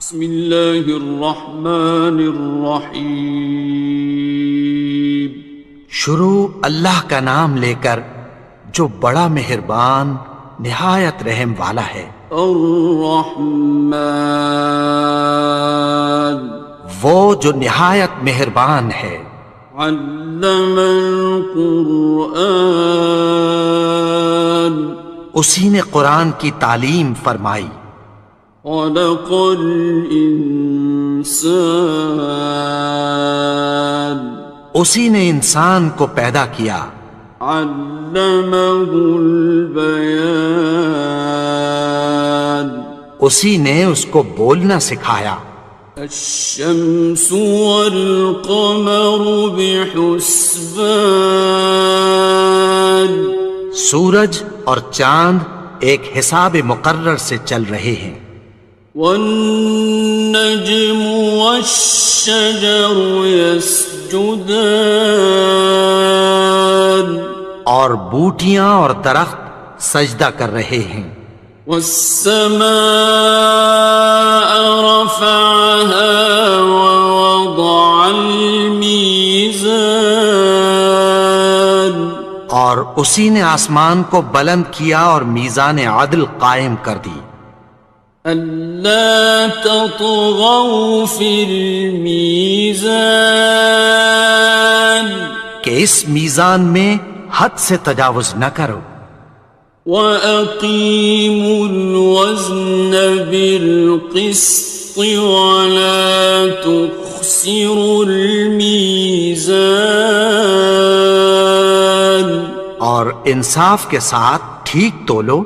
بسم اللہ الرحمن الرحیم۔ شروع اللہ کا نام لے کر جو بڑا مہربان نہایت رحم والا ہے۔ الرحمن، وہ جو نہایت مہربان ہے۔ علم القرآن، اسی نے قرآن کی تعلیم فرمائی۔ خلق الانسان، اسی نے انسان کو پیدا کیا۔ علمہ البیان، اسی نے اس کو بولنا سکھایا۔ الشمس والقمر بحسبان، سورج اور چاند ایک حساب مقرر سے چل رہے ہیں۔ والنجم والشجر يسجدان، اور بوٹیاں اور درخت سجدہ کر رہے ہیں۔ والسماء رفعها ووضع الميزان، اور اسی نے آسمان کو بلند کیا اور میزان عدل قائم کر دی۔ ألا تطغوا في الميزان، کہ اس میزان میں حد سے تجاوز نہ کرو۔ وَأَقِيمُوا الْوَزْنَ بِالْقِسْطِ وَلَا تُخْسِرُوا الْمِيزَانَ، اور انصاف کے ساتھ ٹھیک تولو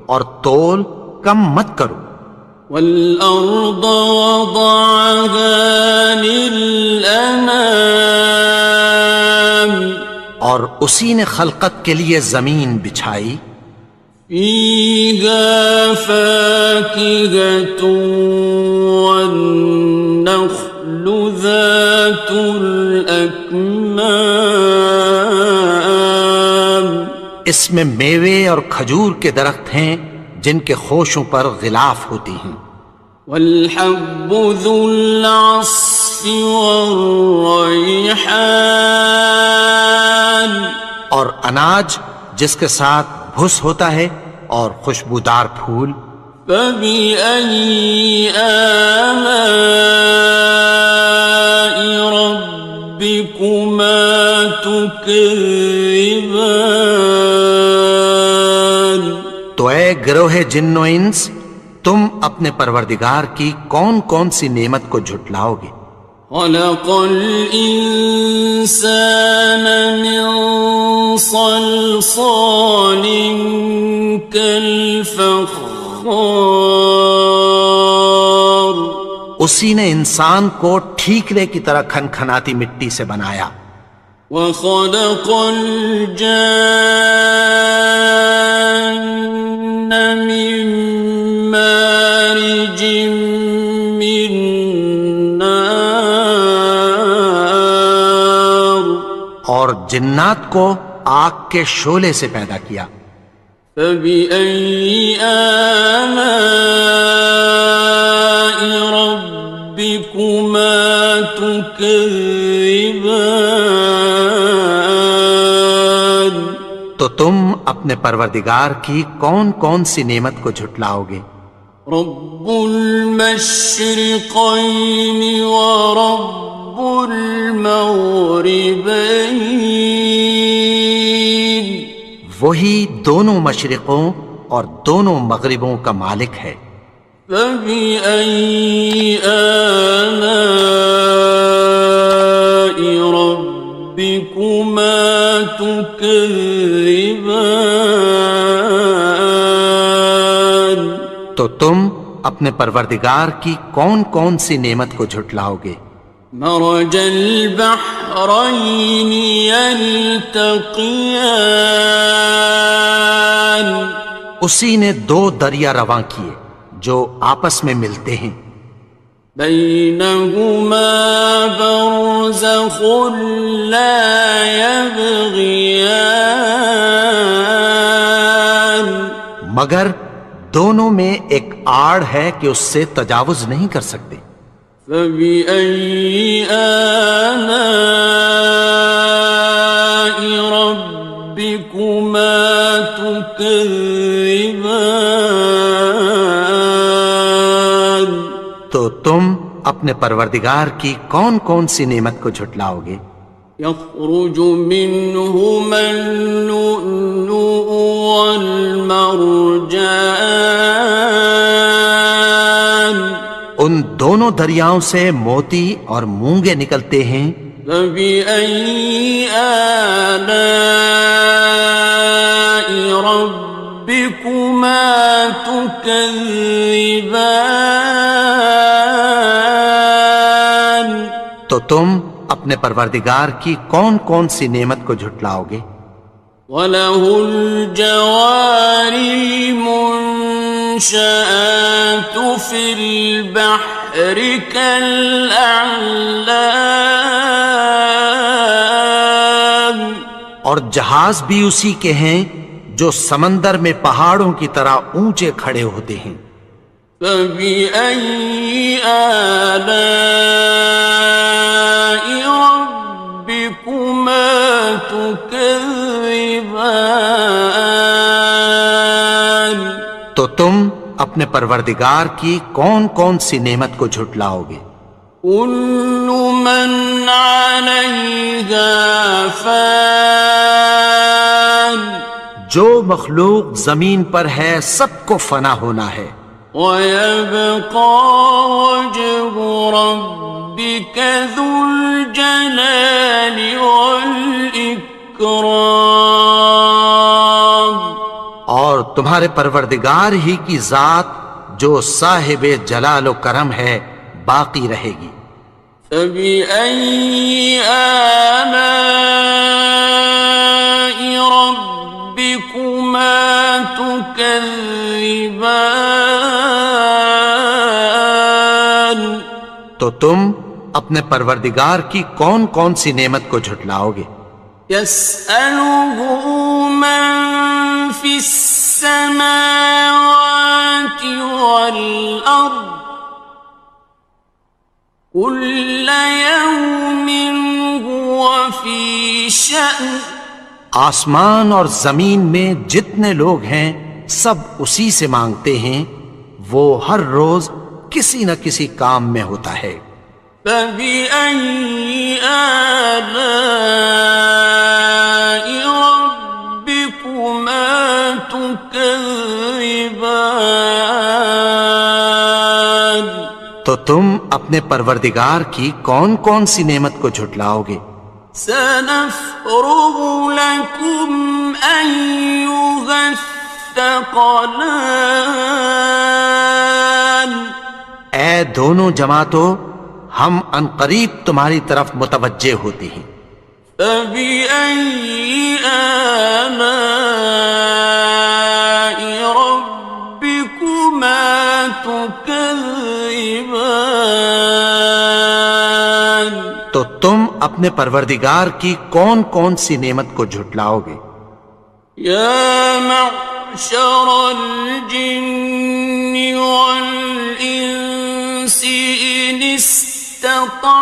اور تول کم مت کرو۔ وَالْأَرْضَ وَضَعَهَا لِلْأَنَامِ، اور اسی نے خلقت کے لیے زمین بچھائی۔ فِيهَا فَاكِهَةٌ وَالنَّخْلُ ذَاتُ الْأَكْمَامِ، اس میں میوے اور کھجور کے درخت ہیں جن کے خوشوں پر غلاف ہوتی ہیں۔ وَالْحَبُّ ذُو الْعَصْفِ وَالرَّيْحَانِ، اور اناج جس کے ساتھ بھس ہوتا ہے اور خوشبودار پھول۔ فَبِأَيِّ آلَاءِ رَبِّكُمَا تُكَذِّبَانِ، تو اے گروہ جن و انس، تم اپنے پروردگار کی کون کون سی نعمت کو جھٹلاؤ گے؟ خَلَقَ الْإِنسَانَ مِنْ صَلْصَالٍ كَالْفَخَّارِ، اسی نے انسان کو ٹھیکرے کی طرح کھنکھناتی مٹی سے بنایا۔ وَخَلَقَ الْجَانَّ مِن مَّارِجٍ مِّن نَّارٍ، اور جنات کو آگ کے شعلے سے پیدا کیا۔ فَبِأَيِّ آلَاءِ رَبِّكُمَا تُكَذِّبَانِ، تو تم اپنے پروردگار کی کون کون سی نعمت کو جھٹلاؤ گے؟ رب المشرقين ورب المغربين، وہی دونوں مشرقوں اور دونوں مغربوں کا مالک ہے۔ فَبِأَيِّ آلَاءِ رَبِّكُمَا تُكَذِّبَانِ، تو تم اپنے پروردگار کی کون کون سی نعمت کو جھٹلاؤ گے؟ مرج البحرين يلتقيان، اسی نے دو دریا رواں کیے جو آپس میں ملتے ہیں۔ بينهما برزخ لا يبغيان، مگر دونوں میں ایک آڑ ہے کہ اس سے تجاوز نہیں کر سکتے. فبأي آلاء ربكما تكذبان. تو تم اپنے پروردگار کی کون کون سی نعمت کو جھٹلاؤ گے؟ يخرج منهما اللؤلؤ والمرجان. ان دونوں دریاؤں سے موتی اور مونگے نکلتے ہیں. فبأي آلاء ربكما تكذبان. تو تم اپنے پروردگار کی کون کون سی نعمت کو جھٹلاؤ گے؟ وَلَهُ الْجَوَارِ الْمُنشَآتُ فِي الْبَحْرِ كَالْأَعْلَامِ. اور جہاز بھی اسی کے ہیں جو سمندر میں پہاڑوں کی طرح اونچے کھڑے ہوتے ہیں. فَبِأَيِّ آلَاءِ رَبِّكُمَا تُكَذِّبَانِ. تو تم اپنے پروردگار کی کون کون سی نعمت کو جھٹلاؤ گے؟ كُلُّ مَنْ عَلَيْهَا فَانٍ. جو مخلوق زمین پر ہے سب کو فنا ہونا ہے. وَيَبْقَى وَجْهُ رَبِّكَ ذُو الْجَلَالِ وَالْإِكْرَامِ. اور تمہارے پروردگار ہی کی ذات جو صاحب جلال و کرم ہے باقی رہے گی. فَبِأَيِّ آلَاءِ رَبِّكُمَا تُكَذِّبَانِ. تو تم اپنے پروردگار کی کون کون سی نعمت کو جھٹلاؤ گے؟ يَسْأَلُهُ مَن فِي السَّمَاوَاتِ وَالْأَرْضِ كُلَّ يَوْمٍ هُوَ فِي شَأْنٍ. آسمان اور زمین میں جتنے لوگ ہیں سب اسی سے مانگتے ہیں، وہ ہر روز کسی نہ کسی کام میں ہوتا ہے. فَبِأَيِّ آلَاءِ رَبِّكُمَا تُكَذِّبَانِ. تو تم اپنے پروردگار کی کون کون سی نعمت کو جھٹلاؤ گے؟ سَنَفْرُغُ لَكُمْ أَيُّهَ الثَّقَلَانِ. اے دونوں جماعتوں، ہم عنقریب تمہاری طرف متوجہ ہوتے ہیں. فَبِأَيِّ آلَاءِ رَبِّكُمَا تُكَذِّبَانِ. تو تم اپنے پروردگار کی کون کون سی نعمت کو جھٹلاؤ گے؟ يَا مَعْشَرَ الْجِنِّ وَالْإِنسِ إِنِ اسْتَطَعْتُمْ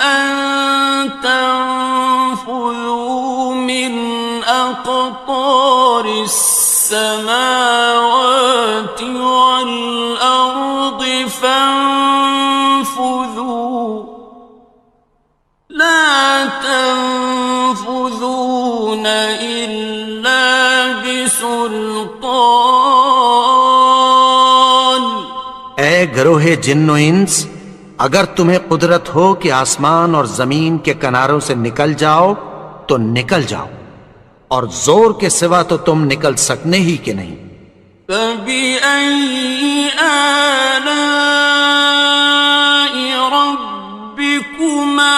أَن تَنفُذُوا مِنْ أَقْطَارِ السَّمَاوَاتِ وَالْأَرْضِ فَانفُذُوا لَا تَنفُذُونَ إِلَّا بِسُلْطَانٍ. اے گروہ جن و انس، اگر تمہیں قدرت ہو کہ آسمان اور زمین کے کناروں سے نکل جاؤ تو نکل جاؤ، اور زور کے سوا تو تم نکل سکنے ہی کہ نہیں. فَبِأَيِّ آلَاءِ رَبِّكُمَا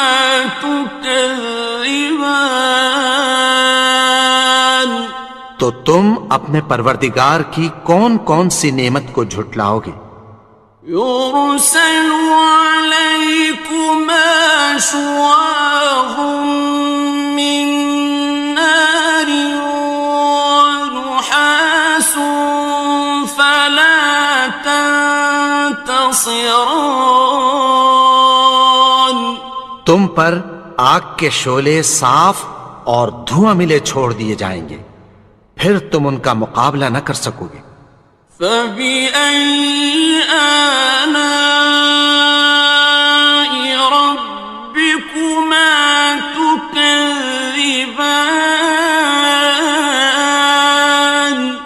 تُكَذِّبَانِ. تو تم اپنے پروردگار کی کون کون سی نعمت کو جھٹلاؤ گے؟ يُرْسَلُ عَلَيْكُمَا شُوَاظٌ مِّن نَّارٍ وَنُحَاسٌ خاصران. تم پر آگ کے شعلے صاف اور دھواں ملے چھوڑ دیے جائیں گے، پھر تم ان کا مقابلہ نہ کر سکو گے۔ فبأي آلاء ربكما تكذبان.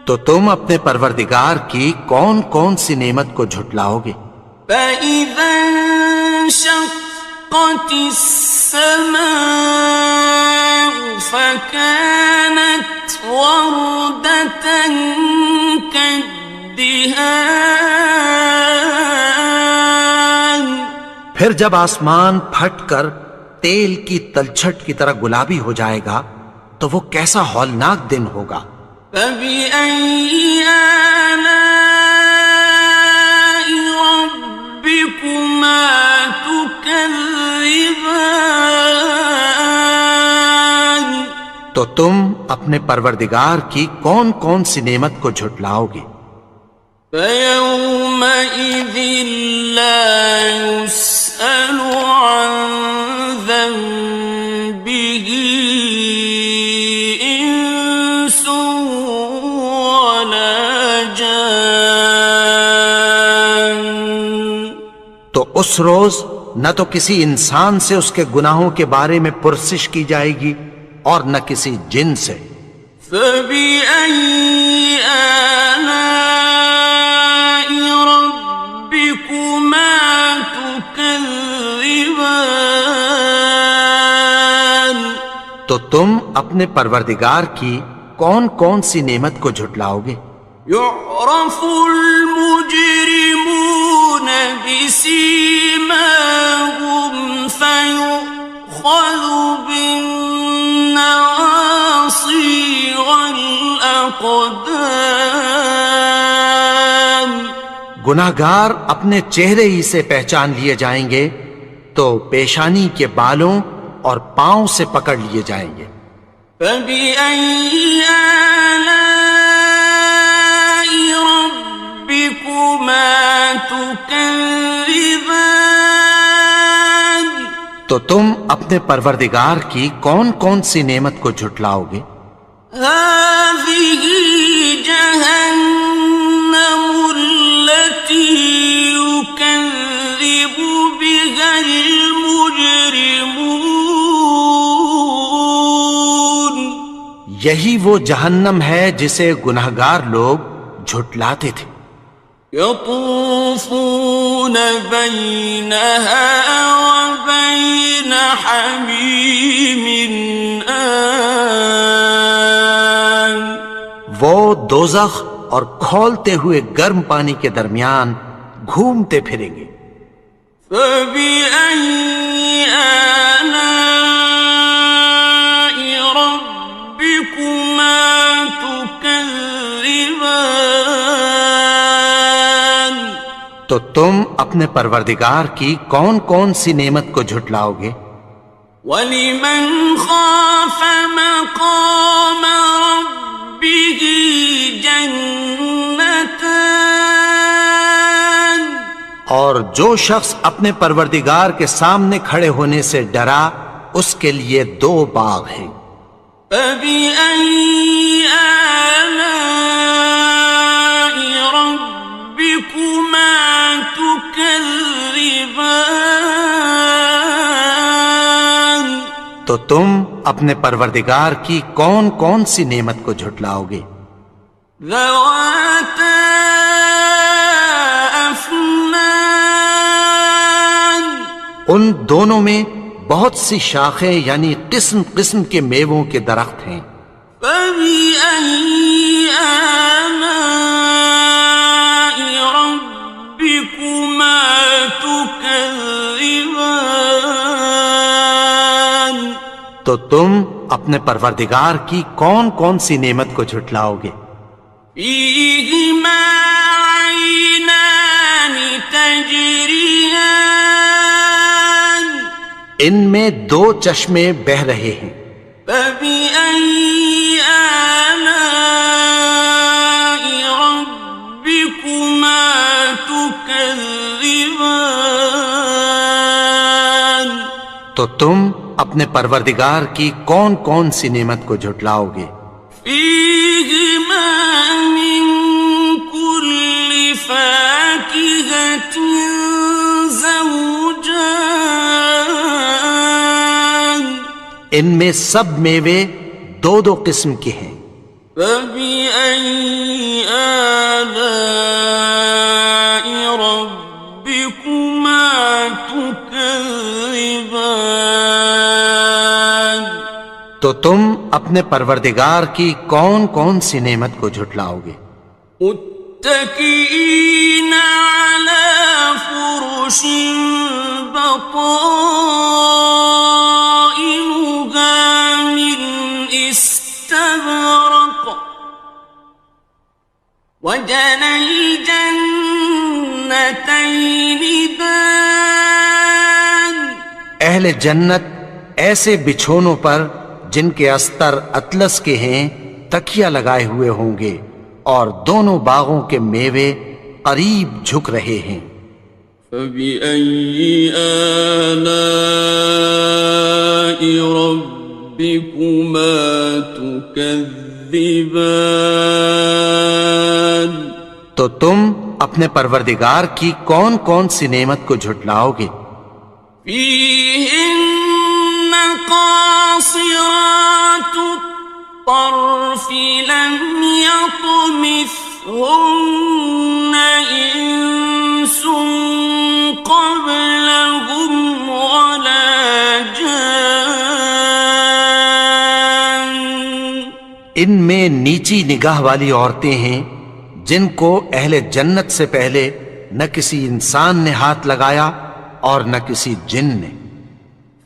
تو تم اپنے پروردگار کی کون کون سی نعمت کو جھٹلاؤ گے؟ فإذا انشقت السماء فكانت وردة كالدهان. پھر جب آسمان پھٹ کر تیل کی تلچھٹ کی طرح گلابی ہو جائے گا تو وہ کیسا ہولناک دن ہوگا۔ فبأي آلاء ربكما تكذبان. تو تم اپنے پروردگار کی کون کون سی نعمت کو جھٹلاؤ گے؟ فيومئذ لا يسأل عن ذنبه إنس ولا جان. تو اس روز نہ تو کسی انسان سے اس کے گناہوں کے بارے میں پرسش کی جائے گی اور نہ کسی جن سے۔ فبأي آلاء ربكما تكذبان. تو تم اپنے پروردگار کی کون کون سی نعمت کو جھٹلاؤ گے؟ يعرف المجرمون بسيماهم فيؤخذ بالنواصي والأقدام. گناہگار اپنے چہرے ہی سے پہچان لیے جائیں گے تو پیشانی کے بالوں اور پاؤں سے پکڑ لیے جائیں گے۔ فبأي آلاء ربكما تكذبان. تو تم اپنے پروردگار کی کون کون سی نعمت کو جھٹلاؤ گے؟ هذه جهنم التي يكذب بها المجرمون. یہی وہ جہنم ہے جسے گناہگار لوگ جھٹلاتے تھے۔ يطوفون بينها وبين حميم آن. وہ دوزخ اور کھولتے ہوئے گرم پانی کے درمیان گھومتے پھریں گے۔ فبأي آلاء ربكما تكذبان. تو تم اپنے پروردگار کی کون کون سی نعمت کو جھٹلاؤ گے؟ وَلِمَنْ خَافَ مَقَامَ رَبِّهِ جَنَّتَانِ. اور جو شخص اپنے پروردگار کے سامنے کھڑے ہونے سے ڈرا اس کے لیے دو باغ ہیں۔ فَبِأَيِّ آلَاءِ رَبِّكُمَا تُكَذِّبَانِ. تو تم اپنے پروردگار کی کون کون سی نعمت کو جھٹلاؤ گے؟ ذَوَاتَا أَفْنَانٍ. ان دونوں میں بہت سی شاخیں یعنی قسم قسم کے میووں کے درخت ہیں۔ فَبِأَيِّ آلَاءِ رَبِّكُمَا تُكَذِّبَانِ. تو تم اپنے پروردگار کی کون کون سی نعمت کو جھٹلاؤ گے؟ فِيهِمَا عَيْنَانِ تَجْرِيَانِ. ان میں دو چشمے بہہ رہے ہیں۔ فَبِأَيِّ آلَاءِ رَبِّكُمَا تُكَذِّبَانِ. تكذبان تو تم اپنے پروردگار کی کون کون سی نعمت کو جھٹلاؤ گے؟ فيهما من كل فاكهة زوجان ان میں سب میوے دو دو قسم کے ہیں۔ فبأي آلاء ربكما تكذبان تو تم اپنے پروردگار کی کون کون سی نعمت کو جھٹلاؤ گے؟ متكئين على فرش بطائنها من استبرق وجنى الجنتين دان اہل جنت ایسے بچھونوں پر جن کے استر اطلس کے ہیں تکیہ لگائے ہوئے ہوں گے، اور دونوں باغوں کے میوے قریب جھک رہے ہیں۔ فبأي آلاء ربكما تكذبان تو تم اپنے پروردگار کی کون کون سی نعمت کو جھٹلاؤ گے؟ فيهن قاصرات الطرف لم يطمثهن إنس قبلهم ولا جان ان میں نیچی نگاہ والی عورتیں ہیں جن کو اہل جنت سے پہلے نہ کسی انسان نے ہاتھ لگایا اور نہ کسی جن نے۔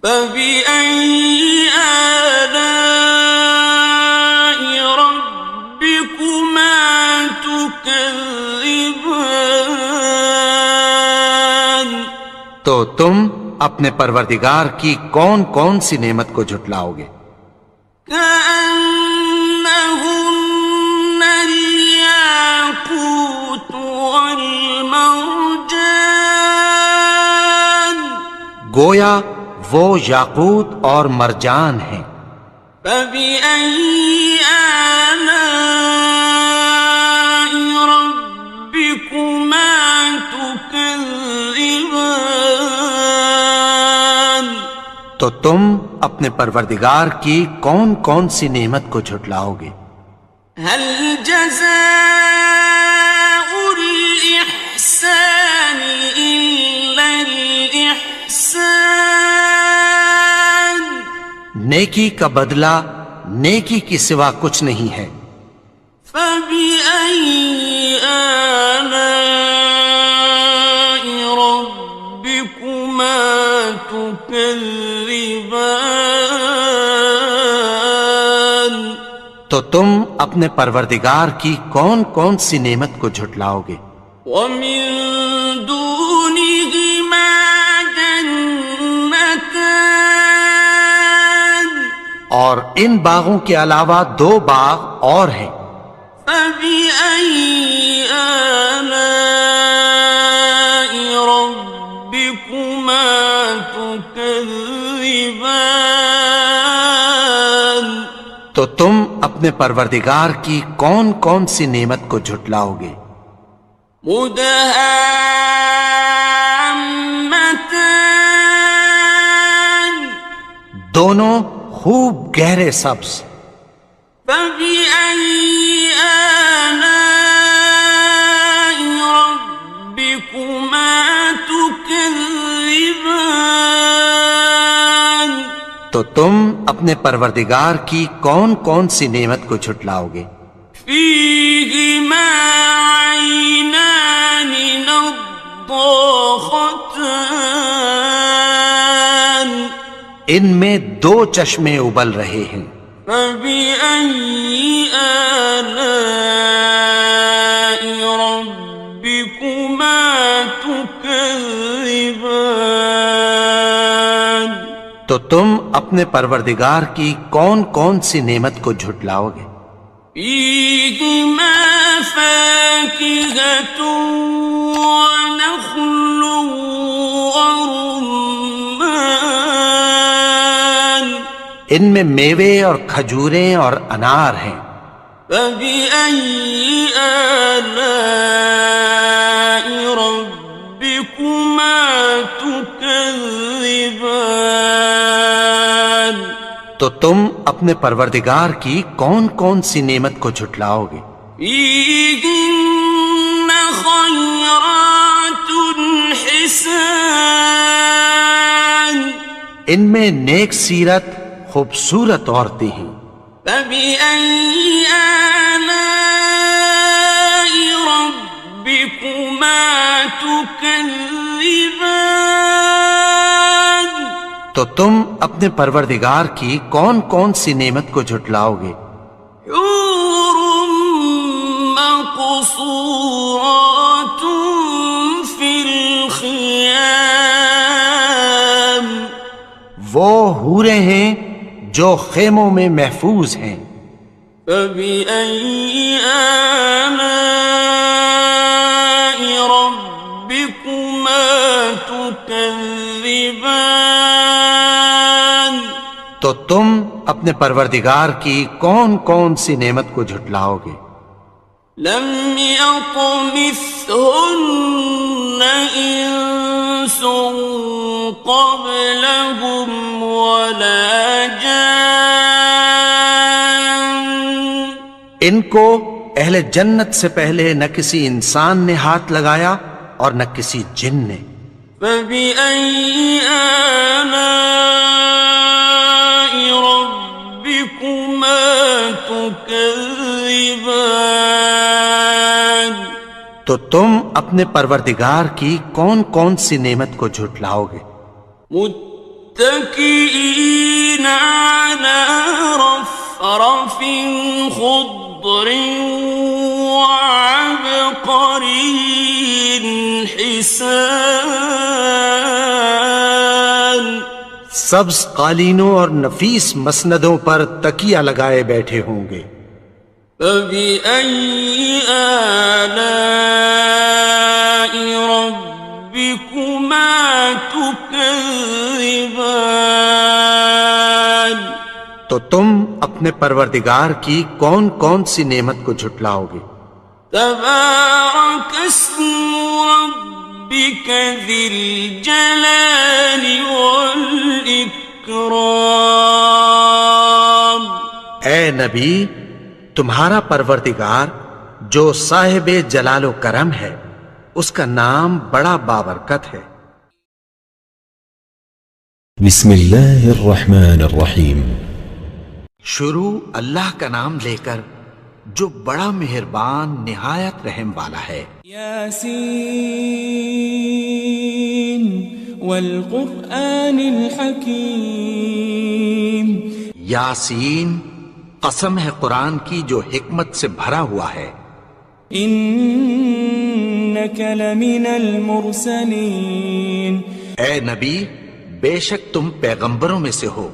فبأي آلاء ربكما تكذبان تو تم اپنے پروردگار کی کون کون سی نعمت کو جھٹلاؤ گے؟ كأنهن الياقوت والمرجان گویا وہ یاقوت اور مرجان ہیں۔ فبأي آلاء ربكما تكذبان تو تم اپنے پروردگار کی کون کون سی نعمت کو جھٹلاؤ گے؟ هل جزاء الإحسان إلا الإحسان نیکی کا بدلہ نیکی کی سوا کچھ نہیں ہے۔ فبأي آلاء ربكما تكذبان تو تم اپنے پروردگار کی کون کون سی نعمت کو جھٹلاؤ گے؟ ومن دونهما جنتان اور ان باغوں کے علاوہ دو باغ اور ہیں۔ فبأي آلاء ربكما تكذبان تو تم اپنے پروردگار کی کون کون سی نعمت کو جھٹلاؤ گے؟ مدهامتان دونوں خوب گہرے سبز۔ فبأي آلاء ربكما تكذبان تو تم اپنے پروردگار کی کون کون سی نعمت کو جھٹلاؤ گے؟ فيهما عينان نضاختان ان میں دو چشمے ابل رہے ہیں۔ فبأي آلاء ربكما تكذبان تو تم اپنے پروردگار کی کون کون سی نعمت کو جھٹلاؤ گے؟ فيهما فاكهة ونخل ورمان ان میں میوے اور کھجوریں اور انار ہیں. فبأي آلاء ربكما تكذبان تو تم اپنے پروردگار کی کون کون سی نعمت کو جھٹلاؤ گے؟ فيهن خيرات حسان ان میں نیک سیرت خوبصورت عورتیں ہیں. فبأي آلاء ربكما تكذبان تو تم اپنے پروردگار کی کون کون سی نعمت کو جھٹلاؤ گے؟ حور مقصورات في الخيام وہ حوریں ہیں جو خیموں میں محفوظ ہیں. فبأي آلاء ربكما تكذبان تو تم اپنے پروردگار کی کون کون سی نعمت کو جھٹلاؤ گے؟ لم يطمثهن إنس قبلهم ولا جان ان کو اہل جنت سے پہلے نہ کسی انسان نے ہاتھ لگایا اور نہ کسی جن نے. فبأي آلاء ربكما تكذبان تو تم اپنے پروردگار کی کون کون سی نعمت کو جھٹلاؤ گے؟ متكئين على رفرف خضر وعبقري حسان سبز قالینوں اور نفیس مسندوں پر تکیہ لگائے بیٹھے ہوں گے. فبأي آلاء ربكما تكذبان تو تم اپنے پروردگار کی کون کون سی نعمت کو جھٹلاؤ گے؟ تبارك اسم ربك ذي الجلال والإكرام اے نبی، تمہارا پروردگار جو صاحب جلال و کرم ہے اس کا نام بڑا بابرکت ہے. بسم اللہ الرحمن الرحیم. شروع اللہ کا نام لے کر جو بڑا مہربان نہایت رحم والا ہے. یاسین والقرآن الحکیم. یاسین، قسم ہے قرآن کی جو حکمت سے بھرا ہوا ہے. انک لمن المرسلین. اے نبی، بے شک تم پیغمبروں میں سے ہو.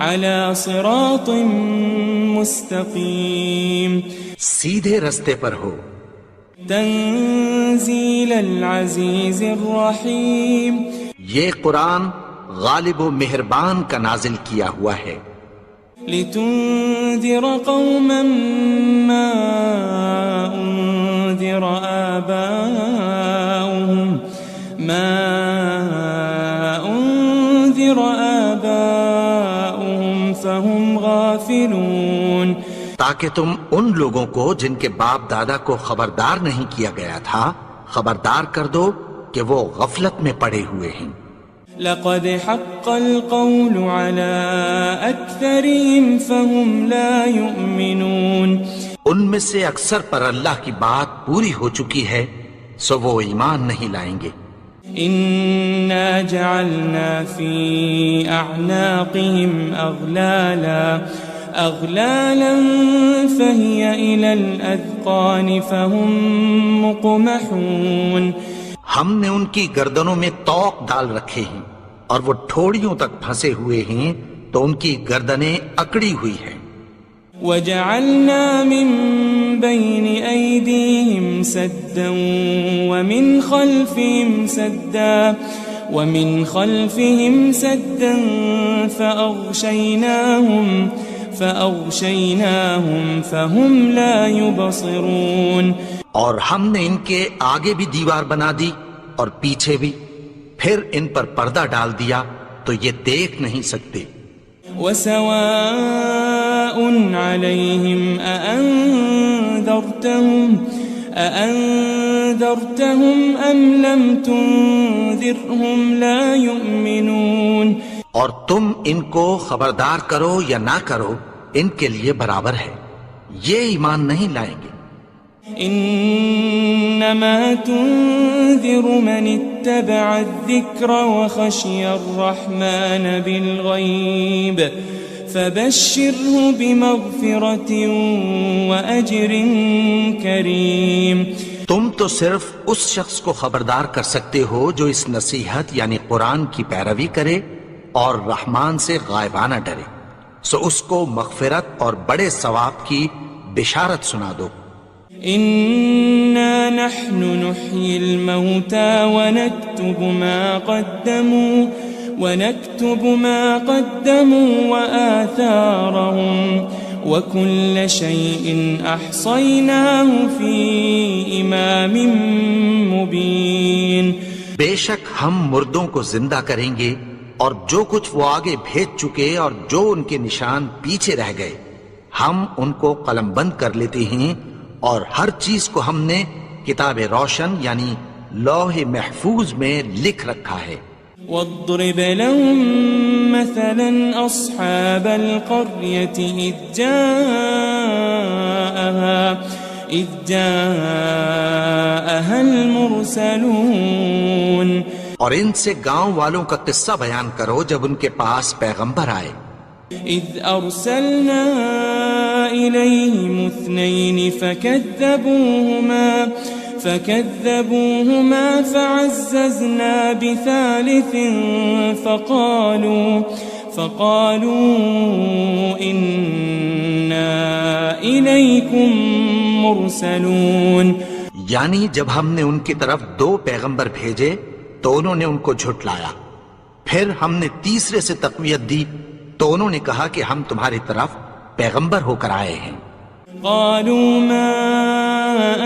علی صراط مستقیم. سیدھے رستے پر ہو. تنزیل العزیز الرحیم. یہ قرآن غالب و مہربان کا نازل کیا ہوا ہے. لتنذر قوما ما انذر آباؤهم فهم غافلون. تاکہ تم ان لوگوں کو جن کے باپ دادا کو خبردار نہیں کیا گیا تھا خبردار کر دو کہ وہ غفلت میں پڑے ہوئے ہیں. لقد حق القول على أكثرهم فهم لا يؤمنون. ان میں سے اکثر پر اللہ کی بات پوری ہو چکی ہے سو وہ ایمان نہیں لائیں گے. إنا جعلنا في أعناقهم أغلالا فهي إلى الأذقان فهم مقمحون. ہم نے ان کی گردنوں میں طوق ڈال رکھے ہیں اور وہ ٹھوڑیوں تک پھنسے ہوئے ہیں تو ان کی گردنیں اکڑی ہوئی ہیں. وجعلنا من بين أيديهم سدا ومن خلفهم سدا فأغشيناهم فهم لا يبصرون. اور ہم نے ان کے آگے بھی دیوار بنا دی اور پیچھے بھی، پھر ان پر پردہ ڈال دیا تو یہ دیکھ نہیں سکتے. وسواء عليهم أأنذرتهم أم لم تنذرهم لا يؤمنون. اور تم ان کو خبردار کرو یا نہ کرو ان کے لیے برابر ہے، یہ ایمان نہیں لائیں گے. إنما تنذر من اتبع الذكر وخشي الرحمن بالغيب فبشره بمغفرة وأجر كريم. تم تو صرف اس شخص کو خبردار کر سکتے ہو جو اس نصیحت یعنی قرآن کی پیروی کرے اور رحمان سے غائبانہ ڈرے، سو اس کو مغفرت اور بڑے ثواب کی بشارت سنا دو. إنا نحن نحيي الموتى ونكتب ما قدموا وآثارهم وكل شيء أحصيناه في إمام مبين. بے شک ہم مردوں کو زندہ کریں گے اور جو کچھ وہ آگے بھیج چکے اور جو ان کے نشان پیچھے رہ گئے ہم ان کو قلم بند کر لیتے ہیں، اور ہر چیز کو ہم نے کتاب روشن یعنی لوح محفوظ میں لکھ رکھا ہے. واضرب لهم مثلا أصحاب القرية إذ جاءها المرسلون. اور ان سے گاؤں والوں کا قصہ بیان کرو جب ان کے پاس پیغمبر آئے. إذ أرسلنا إليهم 2 فكذبوهما فعززنا بثالث فقالوا إنا إليكم مرسلون. یعنی جب ہم نے ان کی طرف 2 پیغمبر بھیجے تو انہوں نے ان کو جھٹلایا، پھر ہم نے تیسرے سے تقویت دی تو انہوں نے کہا کہ ہم تمہاری طرف پیغمبر ہو کر آئے ہیں. قالوا ما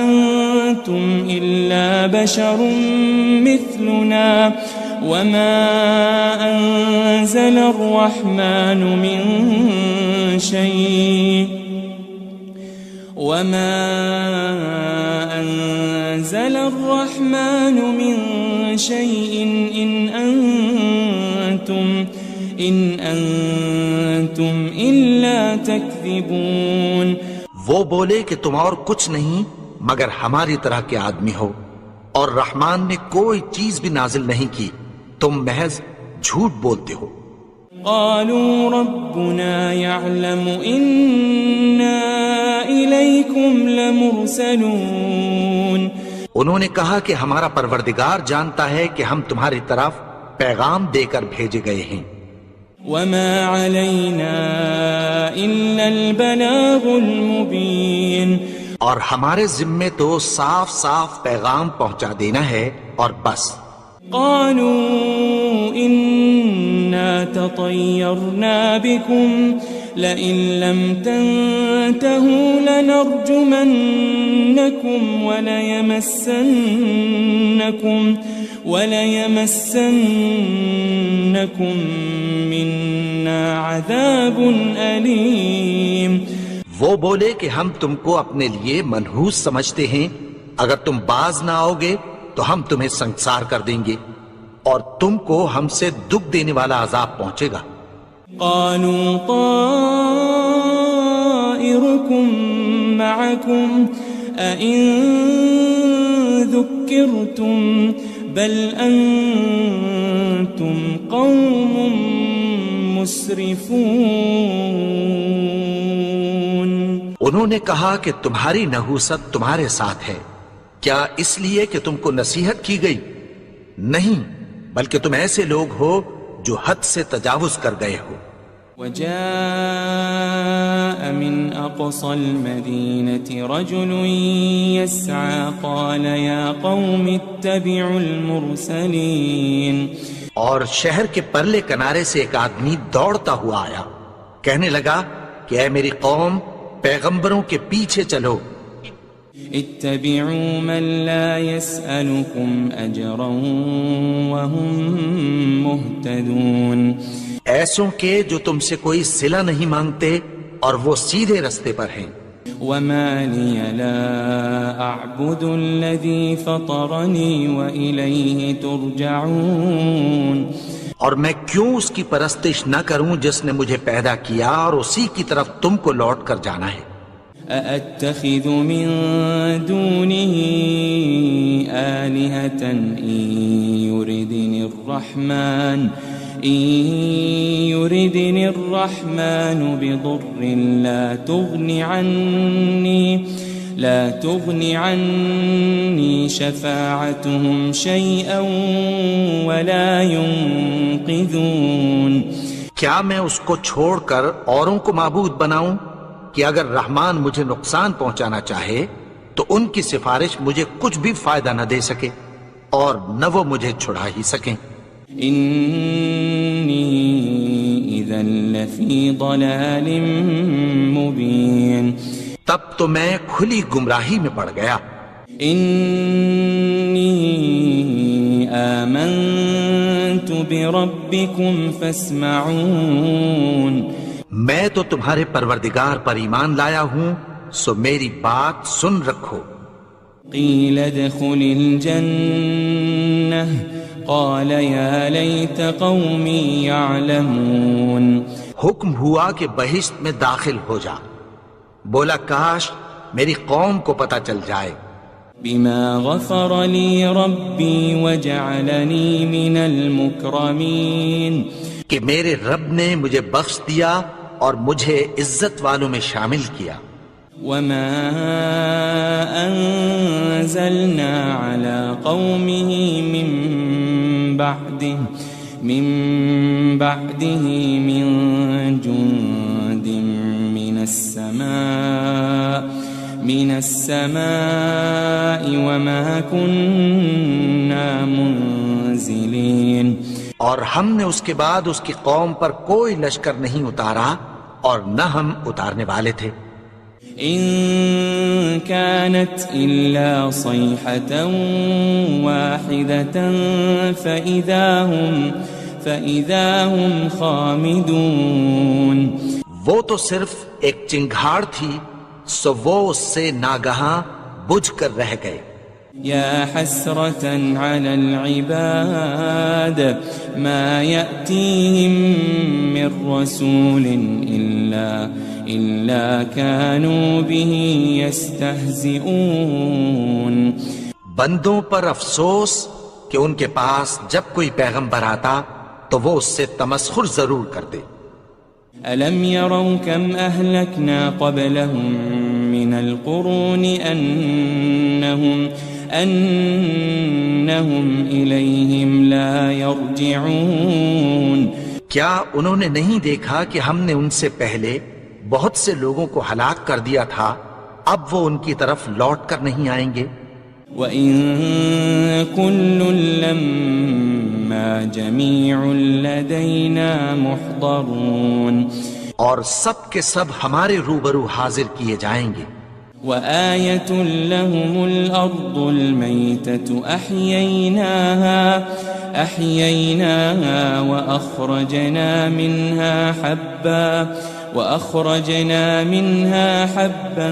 أنتم إلا بشر مثلنا وما أنزل الرحمن من شيء إن أنتم إلا تكذبون. وہ بولے کہ تم اور کچھ نہیں مگر ہماری طرح کے آدمی ہو، اور رحمان نے کوئی چیز بھی نازل نہیں کی، تم محض جھوٹ بولتے ہو. قالوا ربنا يعلم إنا إليكم لمرسلون. انہوں نے کہا کہ ہمارا پروردگار جانتا ہے کہ ہم تمہاری طرف پیغام دے کر بھیجے گئے ہیں. وما علينا إلا البلاغ المبين. اور ہمارے ذمے تو صاف صاف پیغام پہنچا دینا ہے اور بس. قالوا إنا تطيرنا بكم لئن لم تنتهوا لنرجمنكم وليمسنكم منا عذاب أليم. وہ بولے کہ ہم تم کو اپنے لیے منحوس سمجھتے ہیں، اگر تم باز نہ آؤ گے تو ہم تمہیں سنسار کر دیں گے اور تم کو ہم سے دکھ دینے والا عذاب پہنچے گا. قالوا طائركم معكم أئن ذكرتم بل أنتم قوم مسرفون. انہوں نے کہا کہ تمہاری نحوست تمہارے ساتھ ہے، کیا اس لیے کہ تم کو نصیحت کی گئی؟ نہیں، بلکہ تم ایسے لوگ ہو جو حد سے تجاوز کر گئے ہو. وجاء من أقصى المدينة رجل يسعى قال يا قوم اتبعوا المرسلين. اور شہر کے پرلے کنارے سے ایک آدمی دوڑتا ہوا آیا، کہنے لگا کہ اے میری قوم، پیغمبروں کے پیچھے چلو. اتبعوا من لا يسألكم أجرا وهم مهتدون. ایسوں کے جو تم سے کوئی صلہ نہیں مانگتے اور وہ سیدھے رستے پر ہیں. وما لي لا أعبد الذي فطرني وإليه ترجعون. اور میں کیوں اس کی پرستش نہ کروں جس نے مجھے پیدا کیا اور اسی کی طرف تم کو لوٹ کر جانا ہے. أأتخذ من دونه آلهة إن يردني الرحمن بضر لا تغن عني شفاعتهم شيئا ولا ينقذون. کیا میں اس کو چھوڑ کر اوروں کو معبود بناؤں کہ اگر رحمان مجھے نقصان پہنچانا چاہے تو ان کی سفارش مجھے کچھ بھی فائدہ نہ دے سکے اور نہ وہ مجھے چھڑا ہی سکیں. إني إذا لفي ضلال مبين. تب تو میں کھلی گمراہی میں پڑ گیا. إني آمنت بربكم فاسمعون. میں تو تمہارے پروردگار پر ایمان لایا ہوں، سو میری بات سن رکھو. قيل ادخل الجنة قال يا ليت قومي يعلمون. حکم ہوا کہ بہشت میں داخل ہو جا. بولا کاش میری قوم کو پتہ چل جائے. بما غفر لي ربي وجعلني من المكرمين. کہ میرے رب نے مجھے بخش دیا اور مجھے عزت والوں میں شامل کیا. وما أنزلنا على قومه من بعده من جند من السماء وما كنا منزلين. اور ہم نے اس کے بعد اس کی قوم پر کوئی لشکر نہیں اتارا اور نہ ہم اتارنے والے تھے. إن كانت إلا صيحة واحدة فإذا هم خامدون. وہ تو صرف ایک چنگھاڑ تھی، سو وہ اس سے ناگہاں بجھ کر رہ گئے. يا حسرة على العباد ما يأتيهم من رسول إلا كانوا به يستهزئون. بندوں پر افسوس کہ ان کے پاس جب کوئی پیغمبر آتا تو وہ اس سے تمسخر ضرور کرتے. ألم يروا كم أهلكنا قبلهم من القرون أنهم إليهم لا يرجعون. کیا انہوں نے نہیں دیکھا کہ ہم نے ان سے پہلے بہت سے لوگوں کو ہلاک کر دیا تھا، اب وہ ان کی طرف لوٹ کر نہیں آئیں گے. وَإِن كُلٌّ لَمَّا جَمِيعٌ لَدَيْنَا مُحْضَرُونَ. اور سب کے سب ہمارے روبرو حاضر کیے جائیں گے. وآية لهم الأرض الميتة أحييناها وأخرجنا منها حبا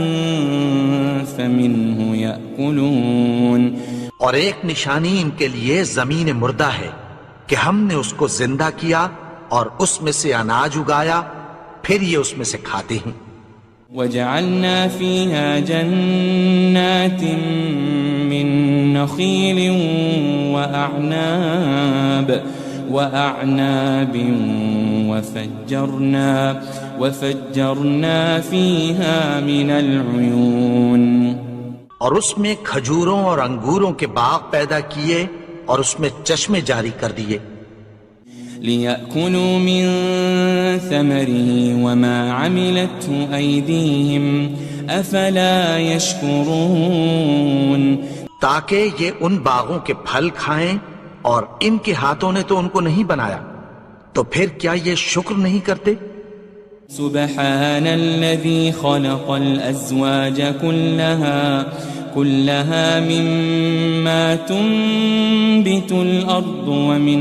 فمنه يأكلون. اور ایک نشانی ان کے لیے زمین مردہ ہے کہ ہم نے اس کو زندہ کیا اور اس میں سے اناج اگایا، پھر یہ اس میں سے کھاتے ہیں. وجعلنا فيها جنات من نخيل وأعناب وفجرنا فيها من العيون. اور اس میں کھجوروں اور انگوروں کے باغ پیدا کیے اور اس میں چشمے جاری کر دیے. لِيَأْكُلُوا مِن ثَمَرِهِ وَمَا عَمِلَتْهُ أَيْدِيهِمْ أَفَلَا يَشْكُرُونَ، تاکہ یہ ان باغوں کے پھل کھائیں اور ان کے ہاتھوں نے تو ان کو نہیں بنایا، تو پھر کیا یہ شکر نہیں کرتے؟ سبحان الذي خلق الأزواج كلها مما تنبت الأرض ومن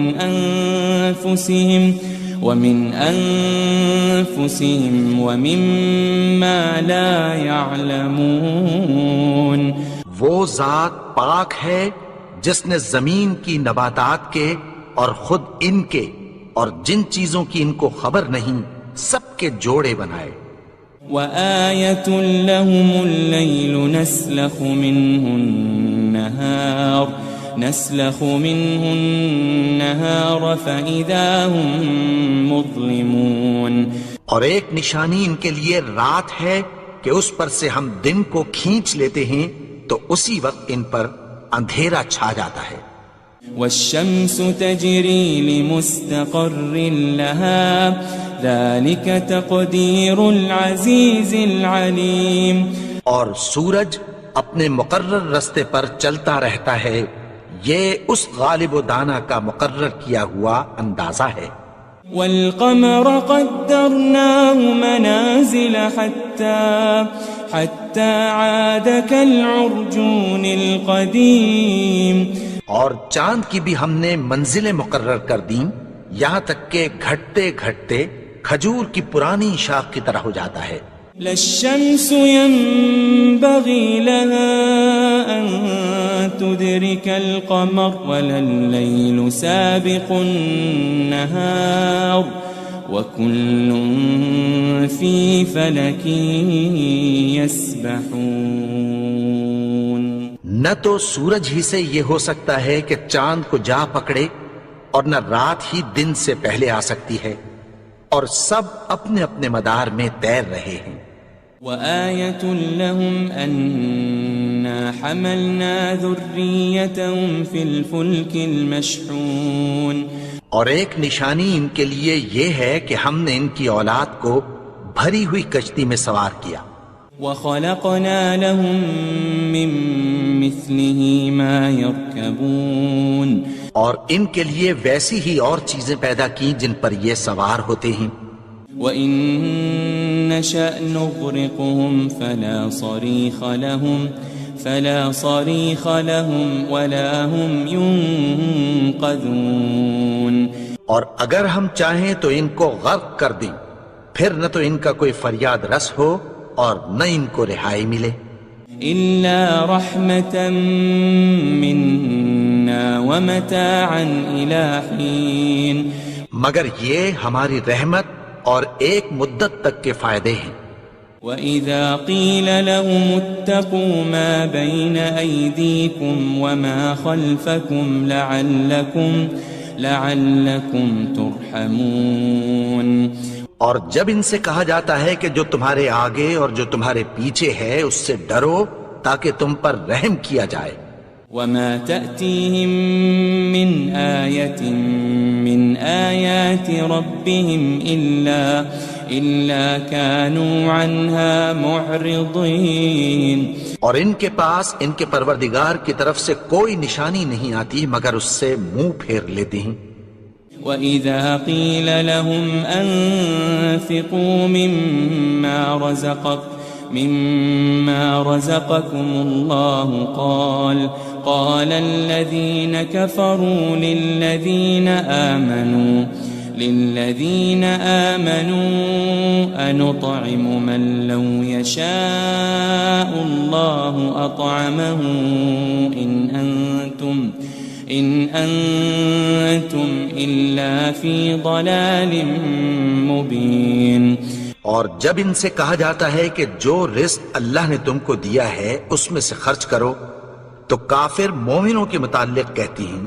أنفسهم ومما لا يعلمون۔ وہ ذات پاک ہے جس نے زمین کی نباتات کے اور خود ان کے اور جن چیزوں کی ان کو خبر نہیں سب کے جوڑے بنائے۔ وَآيَةٌ لَهُمُ اللَّيْلُ نَسْلَخُ مِنْهُ النَّهَارَ فَإِذَا هُمْ مُظْلِمُونَ، اور ایک نشانی ان کے لیے رات ہے کہ اس پر سے ہم دن کو کھینچ لیتے ہیں تو اسی وقت ان پر اندھیرا چھا جاتا ہے۔ وَالشَّمْسُ تَجْرِي لِمُسْتَقَرٍّ لَهَا ذَلِكَ تَقْدِيرُ الْعَزِيزِ الْعَلِيمِ، اور سورج اپنے مقرر رستے پر چلتا رہتا ہے، یہ اس غالب و دانا کا مقرر کیا ہوا اندازہ ہے۔ وَالْقَمَرَ قَدَّرْنَاهُ مَنَازِلَ حَتَّى عَادَ كَالْعُرْجُونِ الْقَدِيمِ، اور چاند کی بھی ہم نے منزلیں مقرر کر دیں یہاں تک کہ گھٹتے گھٹتے کھجور کی پرانی شاخ کی طرح ہو جاتا ہے۔ لَلشَّمْسُ يَنبَغِي لَهَا أَن تُدْرِكَ الْقَمَرَ وَلَلَّيْلُ سَابِقُ النَّهَارِ وَكُلٌّ فِي فَلَكٍ يَسْبَحُونَ۔ نہ تو سورج ہی سے یہ ہو سکتا ہے کہ چاند کو جا پکڑے، اور نہ رات ہی دن سے پہلے آ سکتی ہے، اور سب اپنے اپنے مدار میں تیر رہے ہیں۔ وَآيَةٌ لَهُمْ أَنَّا حَمَلْنَا ذُرِّيَّتَهُمْ فِي الْفُلْكِ الْمَشْحُونِ، اور ایک نشانی ان کے لیے یہ ہے کہ ہم نے ان کی اولاد کو بھری ہوئی کشتی میں سوار کیا۔ وَخَلَقْنَا لَهُم مِّن مِّثْلِهِ مَا يَرْكَبُونَ، اور ان کے لیے ویسی ہی اور چیزیں پیدا کی جن پر یہ سوار ہوتے ہیں۔ وَإِن نَّشَأْ نُغْرِقْهُمْ فَلَا صَرِيخَ لَهُمْ وَلَا هُمْ يُنقَذُونَ، اور اگر ہم چاہیں تو ان کو غرق کر دیں، پھر نہ تو ان کا کوئی فریاد رس ہو اور نہ ان کو رہائی ملے۔ إِلَّا رَحْمَةً مِّنَّا وَمَتَاعًا إِلَىٰ حِينٍ، مگر یہ ہماری رحمت اور ایک مدت تک کے فائدے ہیں۔ وَإِذَا قِيلَ لَهُمُ اتَّقُوا مَا بَيْنَ أَيْدِيكُمْ وَمَا خَلْفَكُمْ لَعَلَّكُمْ تُرْحَمُونَ، اور جب ان سے کہا جاتا ہے کہ جو تمہارے آگے اور جو تمہارے پیچھے ہے اس سے ڈرو تاکہ تم پر رحم کیا جائے۔ وَمَا تَأْتِيهِم مِّنْ آيَةٍ مِّنْ آيَاتِ رَبِّهِمْ إِلَّا كَانُوا عَنْهَا مُعْرِضِينَ، اور ان کے پاس ان کے پروردگار کی طرف سے کوئی نشانی نہیں آتی مگر اس سے منہ پھیر لیتے ہیں۔ وَإِذَا قِيلَ لَهُمْ أَنفِقُوا مِمَّا رَزَقَكُمُ اللَّهُ قَالَ الَّذِينَ كَفَرُوا لِلَّذِينَ آمَنُوا أَنُطْعِمُ مَن لَّوْ يَشَاءُ اللَّهُ أَطْعَمَهُ إِنْ أَنْتُمْ إِلَّا فِي ضَلَالٍ مُبِينٍ۔ اور جب ان سے کہا جاتا ہے کہ جو رزق اللہ نے تم کو دیا ہے اس میں سے خرچ کرو، تو کافر مومنوں کے متعلق کہتی ہیں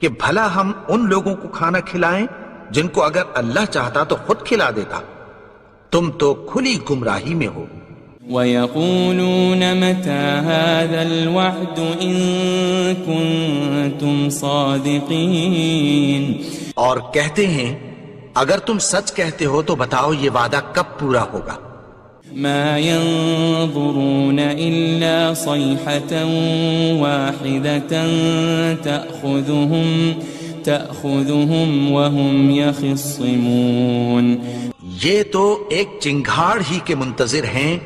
کہ بھلا ہم ان لوگوں کو کھانا کھلائیں جن کو اگر اللہ چاہتا تو خود کھلا دیتا، تم تو کھلی گمراہی میں ہو۔ وَيَقُولُونَ مَتَى هَذَا الْوَعْدُ إِن كُنتُمْ صَادِقِينَ اور کہتے ہیں اگر تم سچ کہتے ہو تو بتاؤ یہ وعدہ کب پورا ہوگا؟ مَا يَنظُرُونَ إِلَّا صَيْحَةً وَاحِدَةً تَأْخُذُهُمْ وَهُمْ يَخِصِّمُونَ یہ تو ایک چنگھاڑ ہی کے منتظر ہیں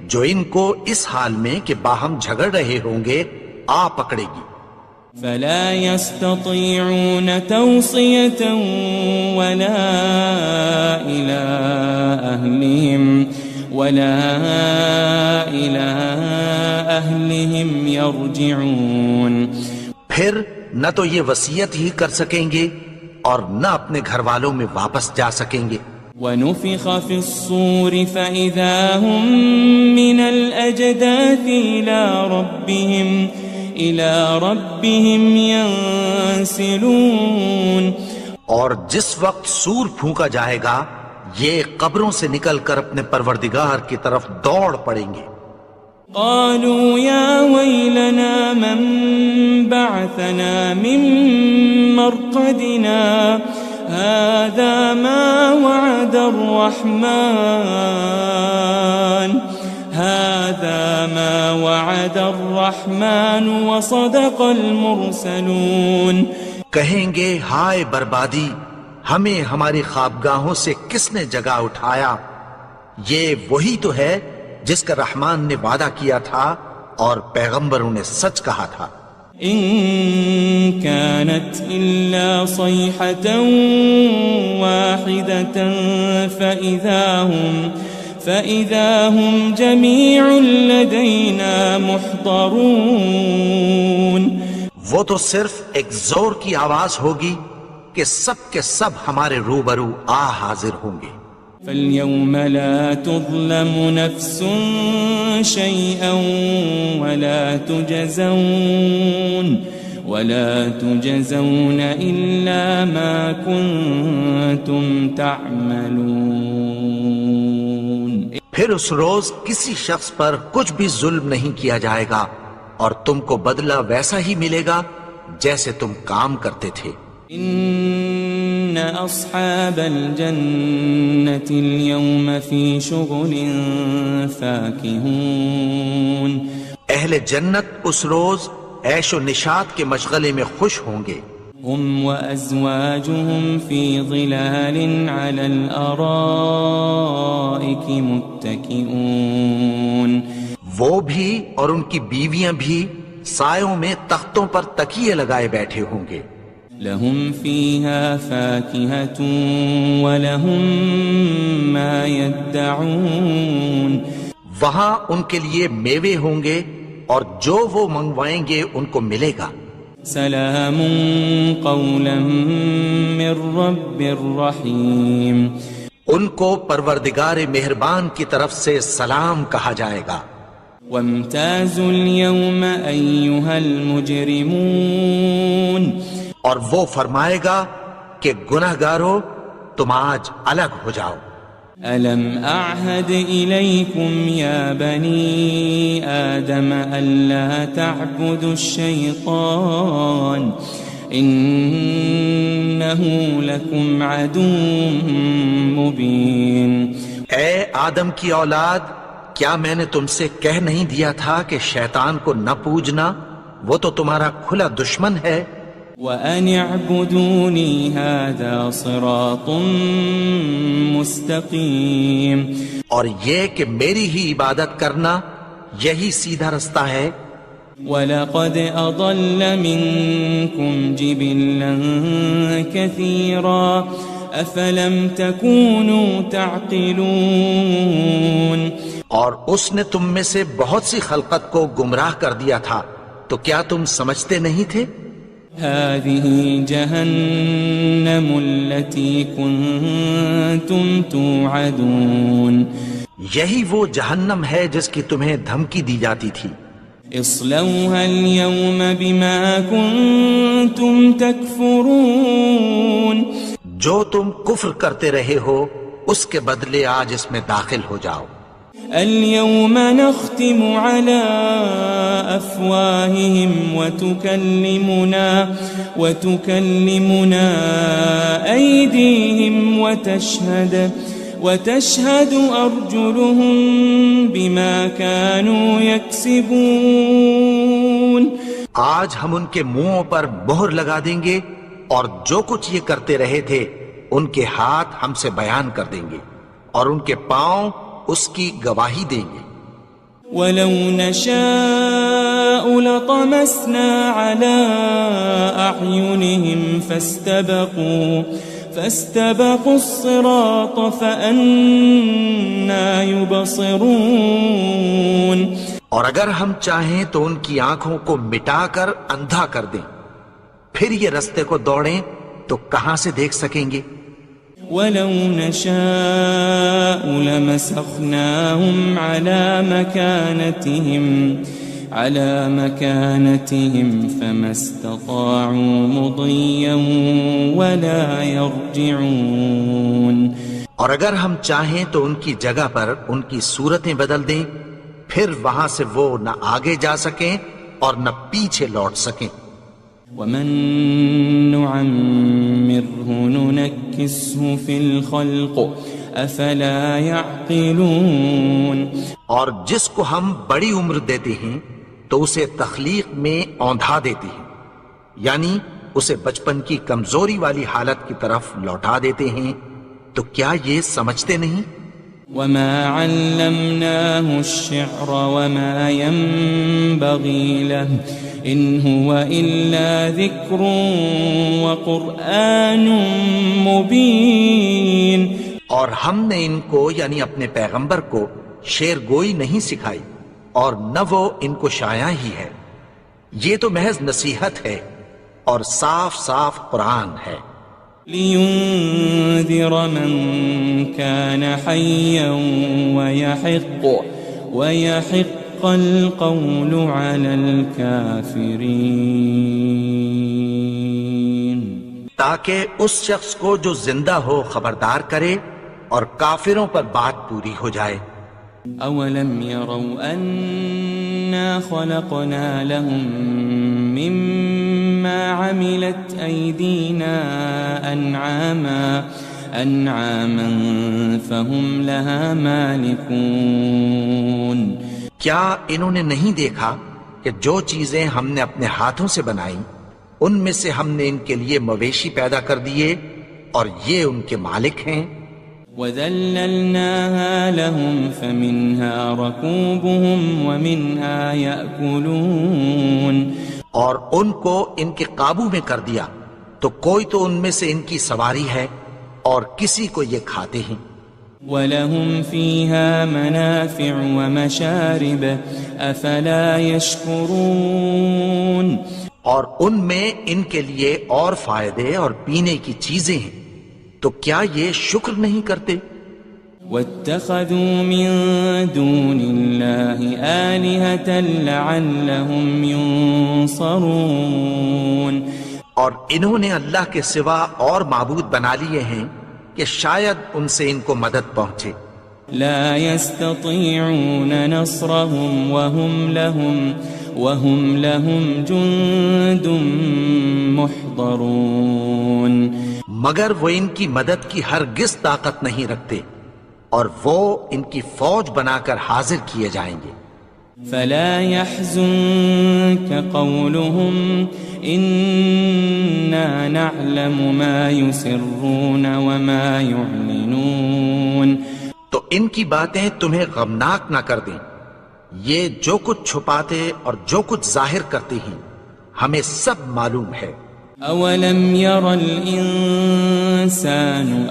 جو ان کو اس حال میں کہ باہم جھگڑ رہے ہوں گے آ پکڑے گی۔ فَلَا يَسْتَطِيعُونَ تَوْصِيَةً وَلَا إِلَىٰ أَهْلِهِمْ يَرْجِعُونَ پھر نہ تو یہ وصیت ہی کر سکیں گے اور نہ اپنے گھر والوں میں واپس جا سکیں گے۔ وَنُفِخَ فِي الصُّورِ فَإِذَا هُم مِّنَ الْأَجْدَاثِ إِلَىٰ رَبِّهِمْ يَنسِلُونَ اور جس وقت سور پھونکا جائے گا یہ قبروں سے نکل کر اپنے پروردگار کی طرف دوڑ پڑیں گے۔ قالوا يا ويلنا من بعثنا من مرقدنا هذا ما وعد الرحمن وصدق المرسلون کہیں گے ہائے بربادی، ہمیں ہماری خوابگاہوں سے کس نے جگا اٹھایا؟ یہ وہی تو ہے جس کا رحمان نے وعدہ کیا تھا اور پیغمبروں نے سچ کہا تھا۔ ان كانت الا صيحة واحدة فإذا هم جميع لدينا محضرون وہ تو صرف ایک زور کی آواز ہوگی کہ سب کے سب ہمارے روبرو آ حاضر ہوں گے۔ فَالْيَوْمَ لَا تُظْلَمُ نَفْسٌ شَيْئًا وَلَا تُجَزَوْنَ إِلَّا مَا كُنتُمْ تَعْمَلُونَ پھر اس روز کسی شخص پر کچھ بھی ظلم نہیں کیا جائے گا اور تم کو بدلہ ویسا ہی ملے گا جیسے تم کام کرتے تھے۔ ان اصحاب الجنة اليوم في شغل فاكهون اہل جنت اس روز عیش و نشاط کے مشغلے میں خوش ہوں گے۔ هم وازواجهم في ظلال على الارائك متكئون وہ بھی اور ان کی بیویاں بھی سایوں میں تختوں پر تکیے لگائے بیٹھے ہوں گے۔ لهم فيها فاكهة ولهم ما يدعون وہاں ان کے لیے میوے ہوں گے اور جو وہ منگوائیں گے ان کو ملے گا۔ سلام قولا من رب الرحیم ان کو پروردگار مہربان کی طرف سے سلام کہا جائے گا۔ وامتازوا اليوم أيها المجرمون اور وہ فرمائے گا کہ گناہگارو تم آج الگ ہو جاؤ۔ ألم أعهد إليكم يا بني آدم ألا تعبدوا الشيطان إنه لكم عدو مبين اے آدم کی اولاد، کیا میں نے تم سے کہہ نہیں دیا تھا کہ شیطان کو نہ پوجنا، وہ تو تمہارا کھلا دشمن ہے۔ وَأَنِ اعْبُدُونِي هَذَا صِرَاطٌ مُسْتَقِيمٌ اور یہ کہ میری ہی عبادت کرنا یہی سیدھا رستہ ہے۔ وَلَقَدْ أَضَلَّ مِنْكُمْ جِبِلًّا كَثِيرًا أَفَلَمْ تَكُونُوا تَعْقِلُونَ اور اس نے تم میں سے بہت سی خلقت کو گمراہ کر دیا تھا، تو کیا تم سمجھتے نہیں تھے؟ هذه جهنم التي كنتم توعدون یہی وہ جہنم ہے جس کی تمہیں دھمکی دی جاتی تھی۔ اصلوها اليوم بما كنتم تكفرون جو تم کفر کرتے رہے ہو اس کے بدلے آج اس میں داخل ہو جاؤ۔ اليوم نختم على أفواههم وتكلمنا أيديهم وتشهد أرجلهم بما كانوا يكسبون. آج ہم ان کے منہوں پر مہر لگا دیں گے اور جو کچھ یہ کرتے رہے تھے ان کے ہاتھ ہم سے بیان کر دیں گے اور ان کے پاؤں اس کی گواہی دیں گے. وَلَوْ نَشَاءُ لَطَمَسْنَا عَلَىٰ أَعْيُنِهِمْ فَاسْتَبَقُوا الصِّرَاطَ فَأَنَّىٰ يُبْصِرُونَ. اور اگر ہم چاہیں تو ان کی آنکھوں کو مٹا کر اندھا کر دیں، پھر یہ رستے کو دوڑیں تو کہاں سے دیکھ سکیں گے. وَلَوْ نَشَاءُ لَمَسَخْنَاهُمْ عَلَى مَكَانَتِهِمْ فَمَا اسْتَطَاعُوا مُضِيًّا وَلَا يَرْجِعُونَ. اور اگر ہم چاہیں تو ان کی جگہ پر ان کی صورتیں بدل دیں، پھر وہاں سے وہ نہ آگے جا سکیں اور نہ پیچھے لوٹ سکیں. وَمَن نُعَمِّرْهُ نُنَكِّسْهُ فِي الْخَلْقِ أَفَلَا يَعْقِلُونَ. اور جس کو ہم بڑی عمر دیتے ہیں تو اسے تخلیق میں اوندھا دیتے ہیں، یعنی اسے بچپن کی کمزوری والی حالت کی طرف لوٹا دیتے ہیں. تو کیا یہ سمجھتے نہیں؟ وَمَا عَلَّمْنَاهُ الشِّعْرَ وَمَا يَنبَغِي لَهُ إِنْ هُوَ إِلَّا ذِكْرٌ وَقُرْآنٌ مُبِينٌ. اور ہم نے ان کو یعنی اپنے پیغمبر کو شعر گوئی نہیں سکھائی اور نہ وہ ان کو شایع ہی ہے، یہ تو محض نصیحت ہے اور صاف صاف قرآن ہے. لِيُنذِرَ مَن كَانَ حَيًّا وَيَحِقَّ الْقَوْلُ عَلَى الْكَافِرِينَ. تاکہ اس شخص کو جو زندہ ہو خبردار کرے اور کافروں پر بات پوری ہو جائے. أَوَلَمْ يَرَوْا أَنَّا خَلَقْنَا لَهُم مِّمَّا عَمِلَتْ أَيْدِينَا أَنْعَامًا فَهُمْ لَهَا مَالِكُونَ. کیا انہوں نے نہیں دیکھا کہ جو چیزیں ہم نے اپنے ہاتھوں سے بنائیں ان میں سے ہم نے ان کے لیے مویشی پیدا کر دیے اور یہ ان کے مالک ہیں. وَذَلَّلْنَاهَا لَهُمْ فَمِنْهَا رَكُوبُهُمْ وَمِنْهَا يَأْكُلُونَ. اور ان کو ان کے قابو میں کر دیا تو کوئی تو ان میں سے ان کی سواری ہے اور کسی کو یہ کھاتے ہیں. وَلَهُمْ فِيهَا مَنَافِعُ وَمَشَارِبُ أَفَلَا يَشْكُرُونَ. اور ان میں ان کے لیے اور فائدے اور پینے کی چیزیں ہیں، تو کیا یہ شکر نہیں کرتے؟ وَاتَّخَذُوا مِن دُونِ اللَّهِ آلِهَةً لَعَلَّهُمْ يُنصَرُونَ. اور انہوں نے اللہ کے سوا اور معبود بنا لیے ہیں کہ شاید ان سے ان کو مدد پہنچے. لا يستطيعون نصرهم وهم لهم جند محضرون. مگر وہ ان کی مدد کی ہرگز طاقت نہیں رکھتے اور وہ ان کی فوج بنا کر حاضر کیے جائیں گے. فلا يحزنك قولهم إنا نعلم ما يسرون وما يعلنون. تو ان کی باتیں تمہیں غمناک نہ کر دیں، یہ جو کچھ چھپاتے اور جو کچھ ظاہر کرتے ہیں ہمیں سب معلوم ہے. أولم ير الإنسان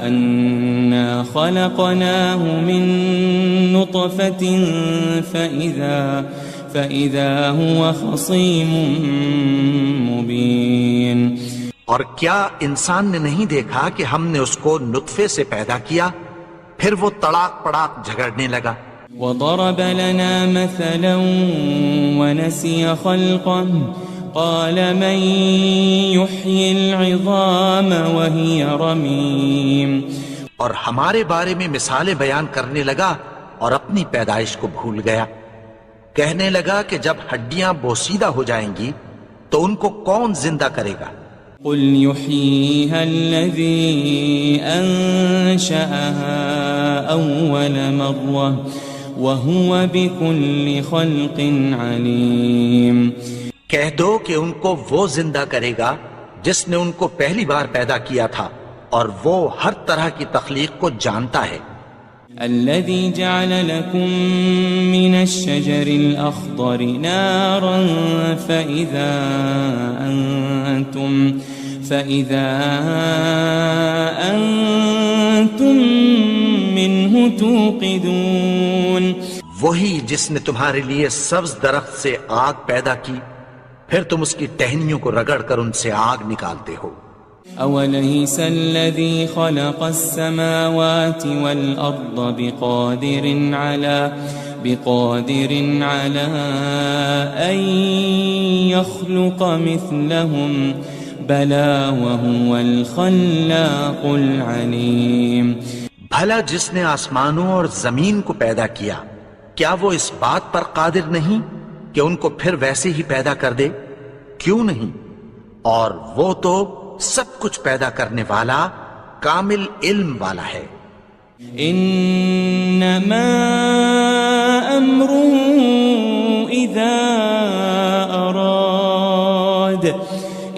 أنا خلقناه من نطفة فإذا هو خصيم مبين. اور کیا انسان نے نہیں دیکھا کہ ہم نے اس کو نطفے سے پیدا کیا پھر وہ تڑاک پڑاک جھگڑنے لگا. وضرب لنا مثلا ونسي خلقه قال من يحيي العظام وهي رميم. اور ہمارے بارے میں مثالیں بیان کرنے لگا اور اپنی پیدائش کو بھول گیا۔ کہنے لگا کہ جب ہڈیاں بوسیدہ ہو جائیں گی تو ان کو کون زندہ کرے گا؟ قل يحييها الذي أنشأها أول مرة وهو بكل خلق عليم۔ کہہ دو کہ ان کو وہ زندہ کرے گا جس نے ان کو پہلی بار پیدا کیا تھا، اور وہ ہر طرح کی تخلیق کو جانتا ہے۔ الذي جعل لكم من الشجر الأخضر نارا فإذا أنتم منه توقدون۔ وہی جس نے تمہارے لیے سبز درخت سے آگ پیدا کی، پھر تم اس کی ٹہنیوں کو رگڑ کر ان سے آگ نکالتے ہو۔ أوليس الذي خلق السماوات والأرض بقادر على أن يخلق مثلهم بلى وهو الخلاق العليم۔ بھلا جس نے آسمانوں اور زمین کو پیدا کیا، کیا وہ اس بات پر قادر نہیں کہ ان کو پھر ویسے ہی پیدا کر دے؟ کیوں نہیں؟ اور وہ تو سب کچھ پیدا کرنے والا، کامل علم والا ہے۔ انما امره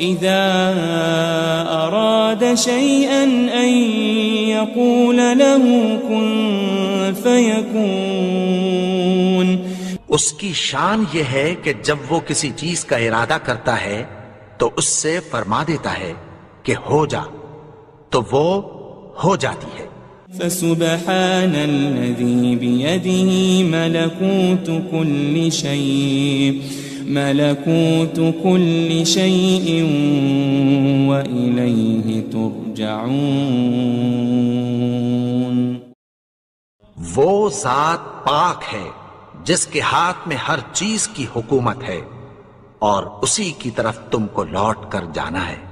اذا اراد شيئا ان يقول له كن فيكون۔ اس کی شان یہ ہے کہ جب وہ کسی چیز کا ارادہ کرتا ہے تو اس سے فرما دیتا ہے کہ ہو جا، تو وہ ہو جاتی ہے۔ فسبحان الذي بيده ملكوت كل شيء وإليه ترجعون۔ وہ ذات پاک ہے جس کے ہاتھ میں ہر چیز کی حکومت ہے، اور اسی کی طرف تم کو لوٹ کر جانا ہے۔